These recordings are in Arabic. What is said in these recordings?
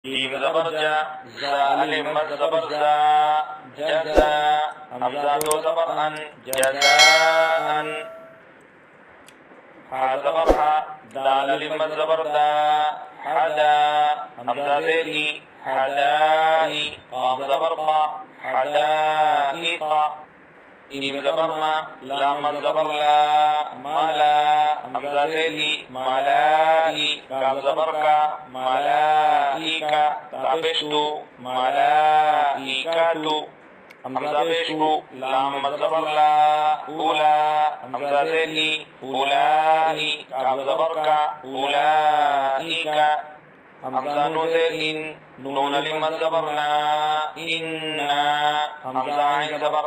جيم زبر جا زا الم مد زبر زا جزا همزة دو زبر ان جزاء حا زبر حا دال الم مد زبر دا حدا همزة ذي حدائي قاف زبر قا حدائق إيم زبر ما لام مد زبر لا ملا همزة ذي ملائي كاف زبر كا ملائكة تابشتو ملائكة همزة بشتو لام مد زبر لا أولى همزة ذي أولئي كاف زبر كا أولئك همزة نون نون لم زبرنا إنا همزة عين زبر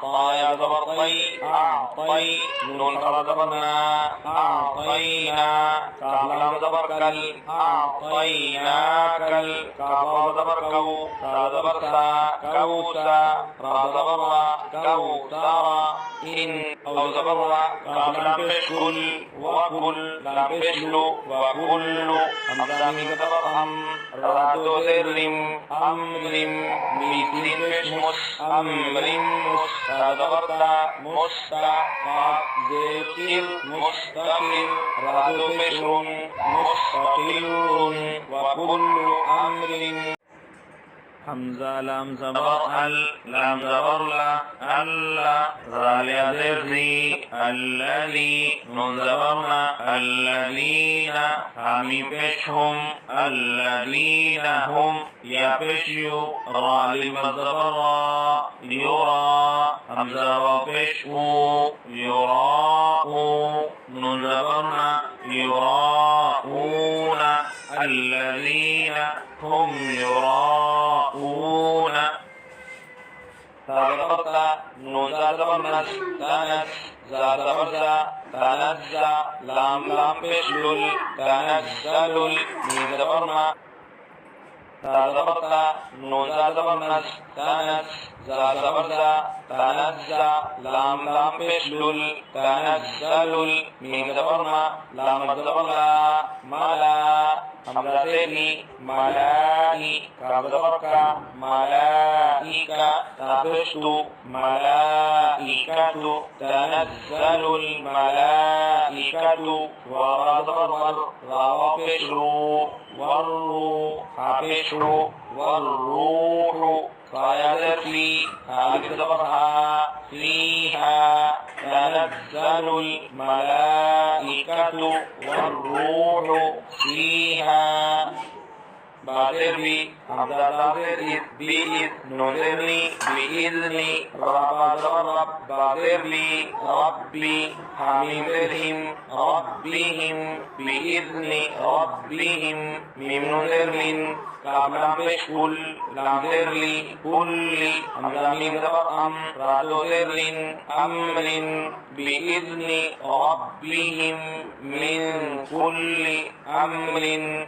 طايا زبر طي أعطي نون قرا زبرنا أعطينا كاف لام زبر كل أعطيناك كاف زبر كو تا زبر سا كوسا را زبر كوثر إن أو زبر كاف لام بشكل وكل لام بشلو وكل همزة من زبر أم رادو ذرم أمرم مثل مش أمرم مستدبرتا مستقاب ذكر مستقر رادو بشر مستقر وكل أمر حمزة لام زبر لام زبر لا ألا ذاليا ذري الذي نون زبرنا الذين حمي بشهم الذين هم يبشيو رالي مزبرا يرى همزة وبشو يراء نون زبرنا يراءون الذين هم يراءون تابرتا نون زبر نس تنس زبر زا تنزا لام بشلل تنزل ميم زبرنا تابرتا نون زبر نس تنس زبر زا تنزا لام بشلل تنزل ميم زبرنا لام زبر لا ملا همزة ذي ملائي كاف زبر كا ملائكة تبشتو ملائكة تنزل الملائكة ورا زبر را بشرو والروح بشرو والروح صايا في هالك زبرها فيها تنزل الملائكة والروح فيها بادربي همزة بادر بإذ نذرني بإذني رب رب بادربي ربي حميم ذرهم ربهم بإذن ربهم ميم نذرن كاف لام بشكل لام ذرلي كل همزة ميم زبر أم رادو ذرلن أمر بإذن ربهم من كل أمر